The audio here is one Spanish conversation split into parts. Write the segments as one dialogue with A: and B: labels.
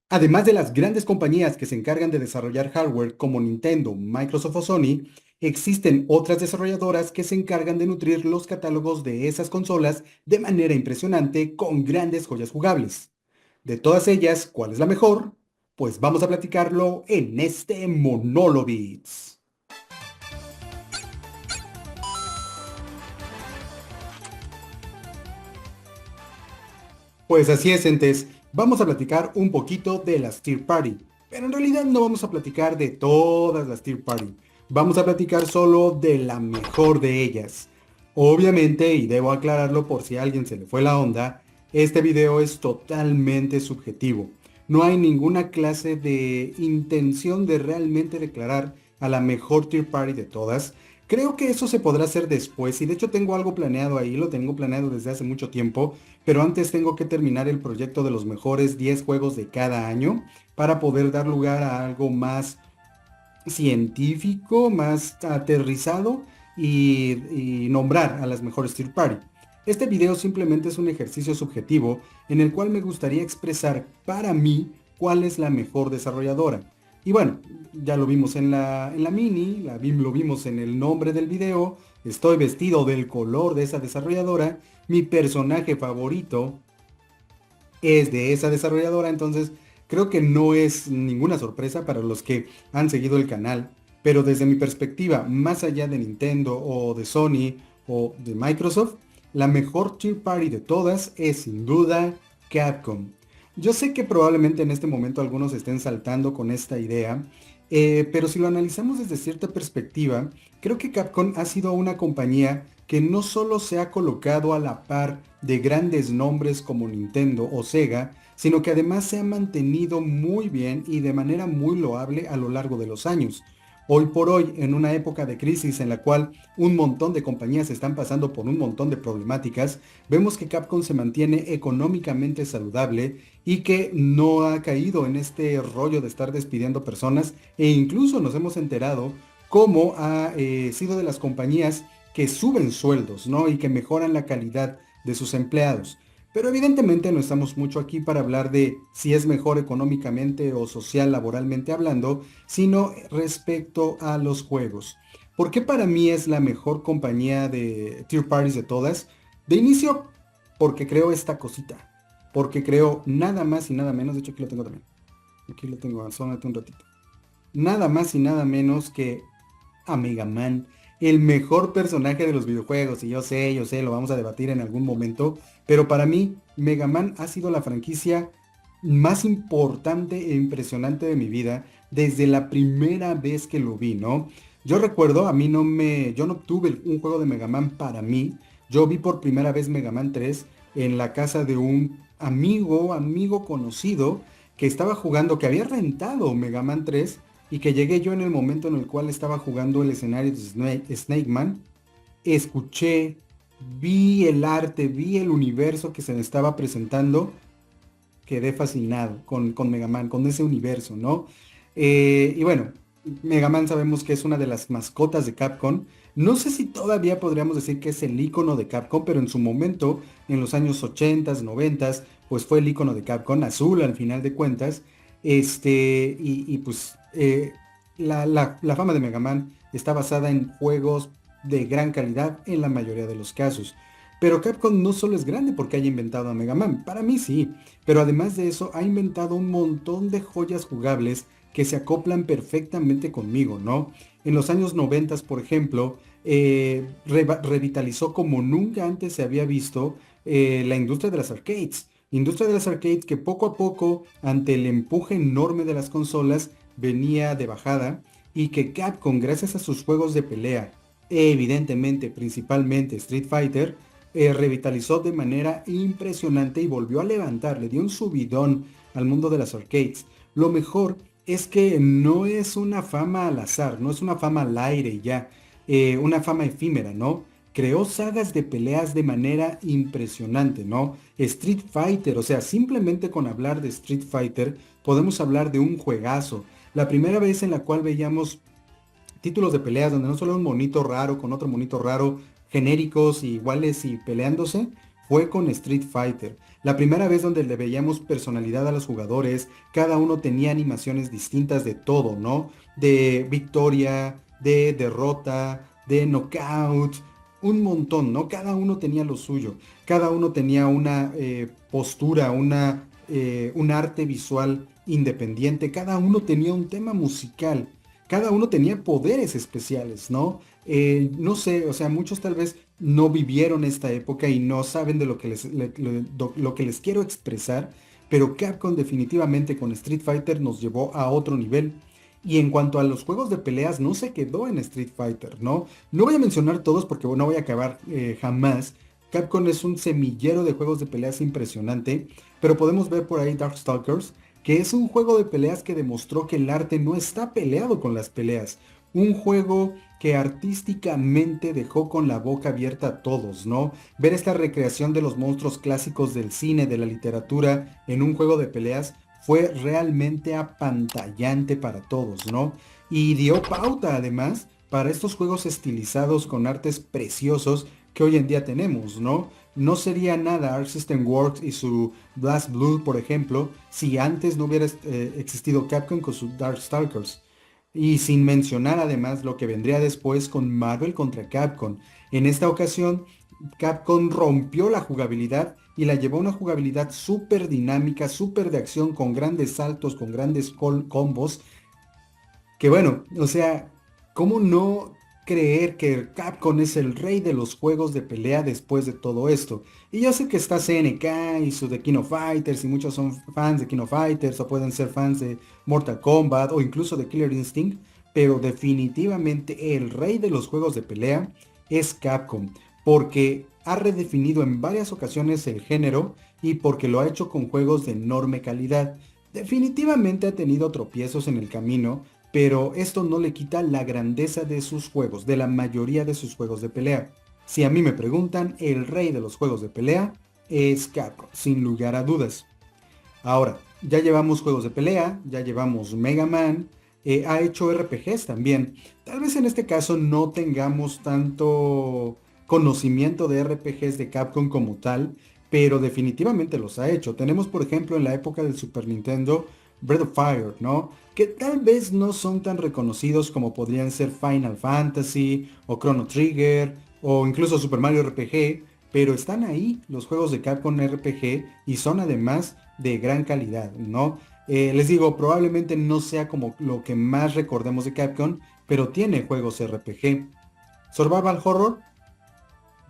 A: Además de las grandes compañías que se encargan de desarrollar hardware como Nintendo, Microsoft o Sony, existen otras desarrolladoras que se encargan de nutrir los catálogos de esas consolas de manera impresionante con grandes joyas jugables. De todas ellas, ¿cuál es la mejor? Pues vamos a platicarlo en este Monolobits. Pues así es, entes. Vamos a platicar un poquito de las Tier Party. Pero en realidad no vamos a platicar de todas las Tier Party. Vamos a platicar solo de la mejor de ellas. Obviamente, y debo aclararlo por si a alguien se le fue la onda, este video es totalmente subjetivo. No hay ninguna clase de intención de realmente declarar a la mejor Tier Party de todas. Creo que eso se podrá hacer después y de hecho tengo algo planeado ahí, lo tengo planeado desde hace mucho tiempo, pero antes tengo que terminar el proyecto de los mejores 10 juegos de cada año para poder dar lugar a algo más científico, más aterrizado y nombrar a las mejores Tier Party. Este video simplemente es un ejercicio subjetivo en el cual me gustaría expresar para mí cuál es la mejor desarrolladora. Y bueno, ya lo vimos en la mini, lo vimos en el nombre del video, estoy vestido del color de esa desarrolladora, mi personaje favorito es de esa desarrolladora, entonces creo que no es ninguna sorpresa para los que han seguido el canal, pero desde mi perspectiva, más allá de Nintendo o de Sony o de Microsoft, la mejor tier party de todas es sin duda Capcom. Yo sé que probablemente en este momento algunos estén saltando con esta idea, pero si lo analizamos desde cierta perspectiva, creo que Capcom ha sido una compañía que no solo se ha colocado a la par de grandes nombres como Nintendo o Sega, sino que además se ha mantenido muy bien y de manera muy loable a lo largo de los años. Hoy por hoy, en una época de crisis en la cual un montón de compañías están pasando por un montón de problemáticas, vemos que Capcom se mantiene económicamente saludable y que no ha caído en este rollo de estar despidiendo personas e incluso nos hemos enterado cómo ha sido de las compañías que suben sueldos, ¿no? Y que mejoran la calidad de sus empleados. Pero evidentemente no estamos mucho aquí para hablar de si es mejor económicamente o social laboralmente hablando, sino respecto a los juegos. ¿Por qué para mí es la mejor compañía de tier parties de todas? De inicio, porque creo esta cosita. Porque creo nada más y nada menos, de hecho aquí lo tengo también. Aquí lo tengo, sómate un ratito. Nada más y nada menos que a Mega Man, el mejor personaje de los videojuegos. Y yo sé, lo vamos a debatir en algún momento. Pero para mí, Mega Man ha sido la franquicia más importante e impresionante de mi vida desde la primera vez que lo vi, ¿no? Yo recuerdo, a mí no me, yo no tuve un juego de Mega Man para mí. Yo vi por primera vez Mega Man 3 en la casa de un amigo conocido que estaba jugando, que había rentado Mega Man 3 y que llegué yo en el momento en el cual estaba jugando el escenario de Snake Man, escuché, vi el arte, vi el universo que se me estaba presentando, quedé fascinado con Mega Man, con ese universo, ¿no? Y bueno, Mega Man sabemos que es una de las mascotas de Capcom. No sé si todavía podríamos decir que es el icono de Capcom, pero en su momento, en los años 80s, 90s, pues fue el icono de Capcom, azul al final de cuentas. Pues la fama de Mega Man está basada en juegos de gran calidad en la mayoría de los casos. Pero Capcom no solo es grande porque haya inventado a Mega Man, para mí sí, pero además de eso ha inventado un montón de joyas jugables que se acoplan perfectamente conmigo, ¿no? En los años 90, por ejemplo, revitalizó como nunca antes se había visto la industria de las arcades. Industria de las arcades que poco a poco, ante el empuje enorme de las consolas, venía de bajada y que Capcom, gracias a sus juegos de pelea, evidentemente, principalmente Street Fighter, revitalizó de manera impresionante y volvió a levantar, le dio un subidón al mundo de las arcades. Lo mejor es que no es una fama al azar, no es una fama al aire y ya, una fama efímera, ¿no? Creó sagas de peleas de manera impresionante, ¿no? Street Fighter, o sea, simplemente con hablar de Street Fighter podemos hablar de un juegazo. La primera vez en la cual veíamos títulos de peleas donde no solo un monito raro con otro monito raro, genéricos y iguales y peleándose, fue con Street Fighter. La primera vez donde le veíamos personalidad a los jugadores, cada uno tenía animaciones distintas de todo, ¿no? De victoria, de derrota, de knockout, un montón, ¿no? Cada uno tenía lo suyo, cada uno tenía una postura, un arte visual independiente, cada uno tenía un tema musical, cada uno tenía poderes especiales, ¿no? No sé, o sea, muchos tal vez no vivieron esta época y no saben de lo que lo que les quiero expresar, pero Capcom definitivamente con Street Fighter nos llevó a otro nivel. Y en cuanto a los juegos de peleas, no se quedó en Street Fighter, ¿no? No voy a mencionar todos porque no voy a acabar jamás. Capcom es un semillero de juegos de peleas impresionante, pero podemos ver por ahí Darkstalkers, que es un juego de peleas que demostró que el arte no está peleado con las peleas. Un juego que artísticamente dejó con la boca abierta a todos, ¿no? Ver esta recreación de los monstruos clásicos del cine, de la literatura, en un juego de peleas fue realmente apantallante para todos, ¿no? Y dio pauta además para estos juegos estilizados con artes preciosos que hoy en día tenemos, ¿no? No sería nada Arc System Works y su Blast Blue, por ejemplo, si antes no hubiera existido Capcom con su Darkstalkers. Y sin mencionar además lo que vendría después con Marvel contra Capcom. En esta ocasión, Capcom rompió la jugabilidad y la llevó a una jugabilidad súper dinámica, súper de acción, con grandes saltos, con grandes combos. Que bueno, o sea, ¿cómo no creer que Capcom es el rey de los juegos de pelea después de todo esto? Y yo sé que está CNK y su de King of Fighters y muchos son fans de King of Fighters o pueden ser fans de Mortal Kombat o incluso de Killer Instinct, pero definitivamente el rey de los juegos de pelea es Capcom, porque ha redefinido en varias ocasiones el género y porque lo ha hecho con juegos de enorme calidad. Definitivamente ha tenido tropiezos en el camino, pero esto no le quita la grandeza de sus juegos, de la mayoría de sus juegos de pelea. Si a mí me preguntan, el rey de los juegos de pelea es Capcom, sin lugar a dudas. Ahora, ya llevamos juegos de pelea, ya llevamos Mega Man, ha hecho RPGs también. Tal vez en este caso no tengamos tanto conocimiento de RPGs de Capcom como tal, pero definitivamente los ha hecho. Tenemos por ejemplo en la época del Super Nintendo Breath of Fire, ¿no? Que tal vez no son tan reconocidos como podrían ser Final Fantasy o Chrono Trigger o incluso Super Mario RPG, pero están ahí los juegos de Capcom RPG y son además de gran calidad, ¿no? Les digo, probablemente no sea como lo que más recordemos de Capcom, pero tiene juegos RPG. Survival Horror,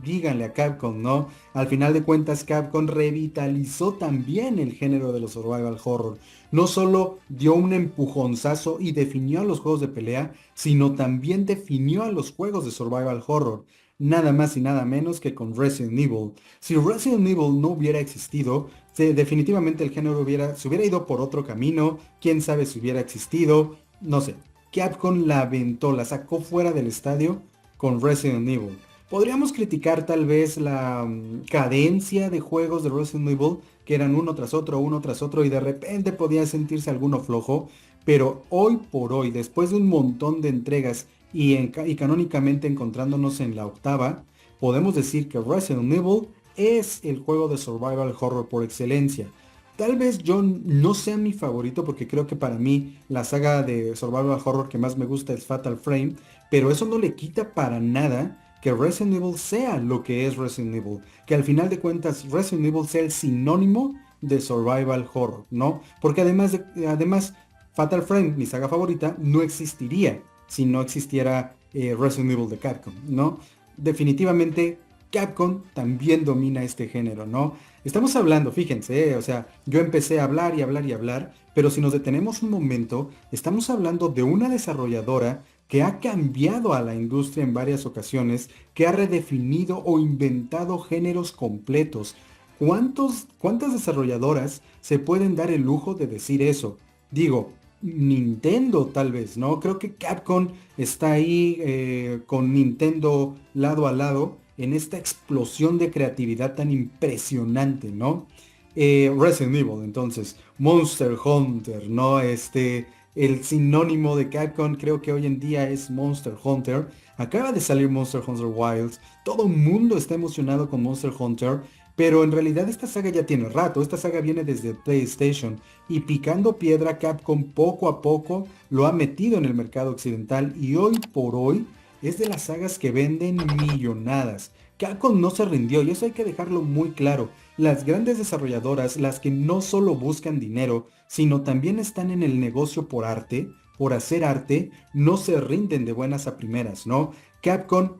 A: díganle a Capcom, ¿no? Al final de cuentas, Capcom revitalizó también el género de los survival horror. No solo dio un empujonzazo y definió a los juegos de pelea, sino también definió a los juegos de survival horror. Nada más y nada menos que con Resident Evil. Si Resident Evil no hubiera existido, definitivamente el género se hubiera ido por otro camino. Quién sabe si hubiera existido. No sé. Capcom la aventó, la sacó fuera del estadio con Resident Evil. Podríamos criticar tal vez la cadencia de juegos de Resident Evil, que eran uno tras otro y de repente podía sentirse alguno flojo, pero hoy por hoy, después de un montón de entregas y canónicamente encontrándonos en la octava, podemos decir que Resident Evil es el juego de survival horror por excelencia. Tal vez yo no sea mi favorito porque creo que para mí la saga de survival horror que más me gusta es Fatal Frame, pero eso no le quita para nada que Resident Evil sea lo que es Resident Evil, que al final de cuentas Resident Evil sea el sinónimo de survival horror, ¿no? Porque además Fatal Frame, mi saga favorita, no existiría si no existiera Resident Evil de Capcom, ¿no? Definitivamente Capcom también domina este género, ¿no? Estamos hablando, fíjense, o sea, yo empecé a hablar y hablar y hablar, pero si nos detenemos un momento, estamos hablando de una desarrolladora que ha cambiado a la industria en varias ocasiones, que ha redefinido o inventado géneros completos. ¿Cuántas desarrolladoras se pueden dar el lujo de decir eso? Digo, Nintendo tal vez, ¿no? Creo que Capcom está ahí con Nintendo lado a lado en esta explosión de creatividad tan impresionante, ¿no? Resident Evil, entonces, Monster Hunter, ¿no? El sinónimo de Capcom creo que hoy en día es Monster Hunter. Acaba de salir Monster Hunter Wilds. Todo el mundo está emocionado con Monster Hunter. Pero en realidad esta saga ya tiene rato, esta saga viene desde PlayStation y picando piedra Capcom poco a poco lo ha metido en el mercado occidental y hoy por hoy es de las sagas que venden millonadas. Capcom no se rindió y eso hay que dejarlo muy claro. Las grandes desarrolladoras, las que no solo buscan dinero, sino también están en el negocio por arte, por hacer arte, no se rinden de buenas a primeras, ¿no? Capcom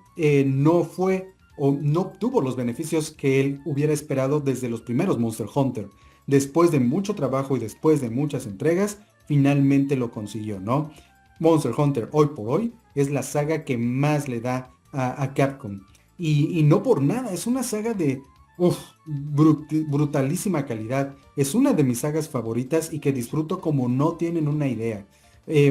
A: no fue o no obtuvo los beneficios que él hubiera esperado desde los primeros Monster Hunter. Después de mucho trabajo y después de muchas entregas, finalmente lo consiguió, ¿no? Monster Hunter hoy por hoy es la saga que más le da a Capcom. Y no por nada, es una saga de brutalísima calidad. Es una de mis sagas favoritas y que disfruto como no tienen una idea.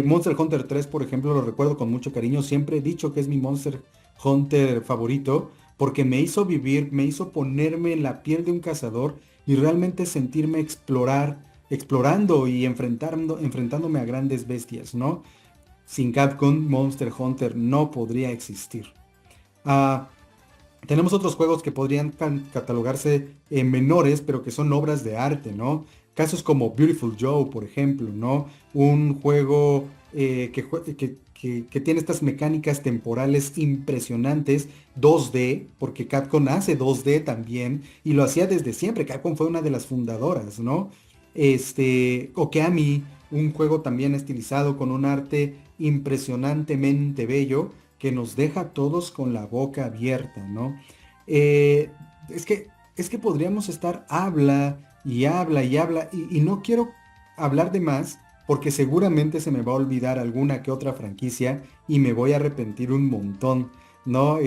A: Monster Hunter 3, por ejemplo, lo recuerdo con mucho cariño. Siempre he dicho que es mi Monster Hunter favorito porque me hizo vivir, me hizo ponerme en la piel de un cazador y realmente sentirme explorando y enfrentándome a grandes bestias, ¿no? Sin Capcom, Monster Hunter no podría existir. Ah, tenemos otros juegos que podrían catalogarse menores, pero que son obras de arte, ¿no? Casos como Beautiful Joe, por ejemplo, ¿no? Un juego que tiene estas mecánicas temporales impresionantes, 2D, porque Capcom hace 2D también, y lo hacía desde siempre. Capcom fue una de las fundadoras, ¿no? Okami, un juego también estilizado con un arte impresionantemente bello que nos deja a todos con la boca abierta, ¿no? Eh, es que, es que podríamos estar habla y habla y habla y no quiero hablar de más porque seguramente se me va a olvidar alguna que otra franquicia y me voy a arrepentir un montón, ¿no?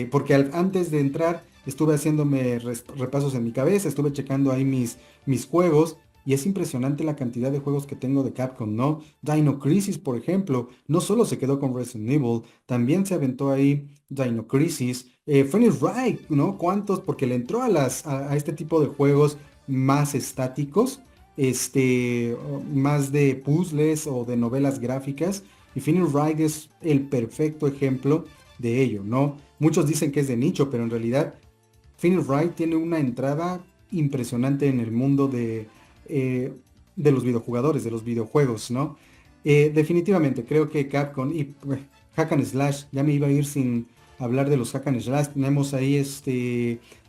A: Porque antes de entrar estuve haciéndome repasos en mi cabeza, estuve checando ahí mis juegos y es impresionante la cantidad de juegos que tengo de Capcom, ¿no? Dino Crisis, por ejemplo, no solo se quedó con Resident Evil, también se aventó ahí Dino Crisis, Phoenix Wright, ¿no? ¿Cuántos? Porque le entró a este tipo de juegos más estáticos, más de puzzles o de novelas gráficas, y Phoenix Wright es el perfecto ejemplo de ello, ¿no? Muchos dicen que es de nicho, pero en realidad Phoenix Wright tiene una entrada impresionante en el mundo de los videojugadores, de los videojuegos, ¿no? Definitivamente, creo que Capcom y Hack and Slash, ya me iba a ir sin hablar de los Hack and Slash, tenemos ahí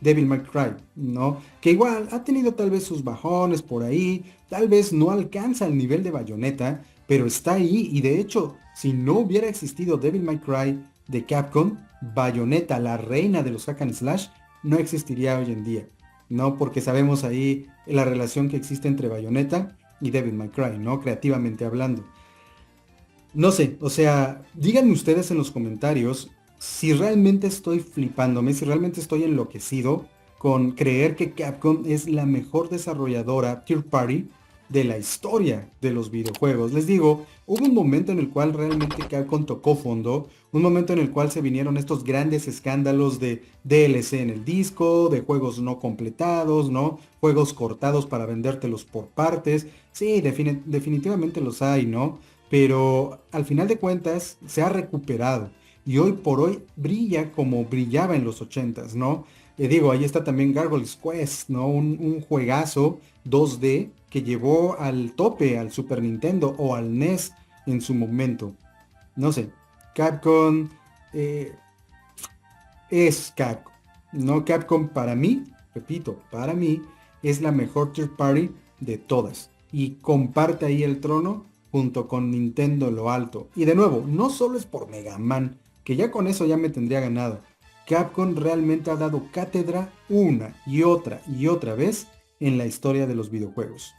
A: Devil May Cry, ¿no? Que igual ha tenido tal vez sus bajones por ahí, tal vez no alcanza el nivel de Bayonetta, pero está ahí y de hecho, si no hubiera existido Devil May Cry de Capcom, Bayonetta, la reina de los Hack and Slash, no existiría hoy en día. ¿No? Porque sabemos ahí la relación que existe entre Bayonetta y Devil May Cry, ¿no? Creativamente hablando. No sé, o sea, díganme ustedes en los comentarios si realmente estoy flipándome, si realmente estoy enloquecido con creer que Capcom es la mejor desarrolladora third party de la historia de los videojuegos. Les digo, hubo un momento en el cual realmente Capcom tocó fondo, un momento en el cual se vinieron estos grandes escándalos de DLC en el disco, de juegos no completados, ¿no? Juegos cortados para vendértelos por partes. Sí, definitivamente los hay, ¿no? Pero al final de cuentas se ha recuperado y hoy por hoy brilla como brillaba en los 80s, ¿no? Digo, ahí está también Gargoyle's Quest, ¿no? Un juegazo 2D que llevó al tope al Super Nintendo o al NES en su momento. No sé, Capcom eh, es Capcom, ¿no? Capcom para mí, repito, para mí es la mejor third party de todas y comparte ahí el trono junto con Nintendo en lo alto. Y de nuevo, no solo es por Mega Man, que ya con eso ya me tendría ganado. Capcom realmente ha dado cátedra una y otra vez en la historia de los videojuegos.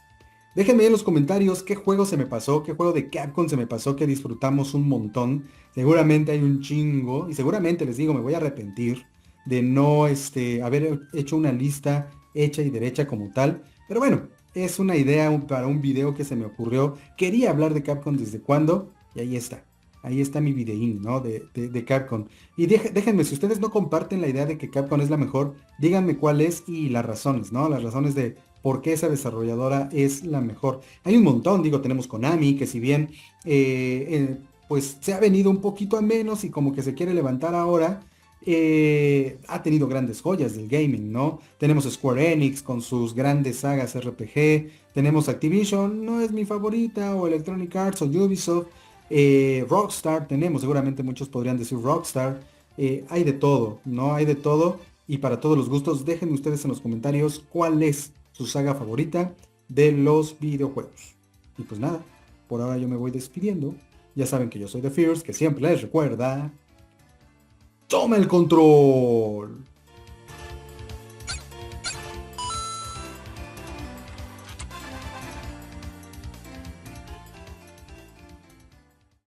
A: Déjenme en los comentarios qué juego se me pasó, qué juego de Capcom se me pasó que disfrutamos un montón. Seguramente hay un chingo y seguramente les digo, me voy a arrepentir de no haber hecho una lista hecha y derecha como tal. Pero bueno, es una idea para un video que se me ocurrió. Quería hablar de Capcom desde cuándo y ahí está. Ahí está mi videín, ¿no? De Capcom. Y déjenme, si ustedes no comparten la idea de que Capcom es la mejor, díganme cuál es y las razones, ¿no? Las razones de por qué esa desarrolladora es la mejor. Hay un montón, digo, tenemos Konami, que si bien pues se ha venido un poquito a menos y como que se quiere levantar ahora, ha tenido grandes joyas del gaming, ¿no? Tenemos Square Enix con sus grandes sagas RPG, tenemos Activision, no es mi favorita, o Electronic Arts o Ubisoft, Rockstar, tenemos, seguramente muchos podrían decir Rockstar, hay de todo, ¿no? Hay de todo, y para todos los gustos, dejen ustedes en los comentarios cuál es su saga favorita de los videojuegos. Y pues nada, por ahora yo me voy despidiendo. Ya saben que yo soy The Fierce, que siempre les recuerda: ¡toma el control!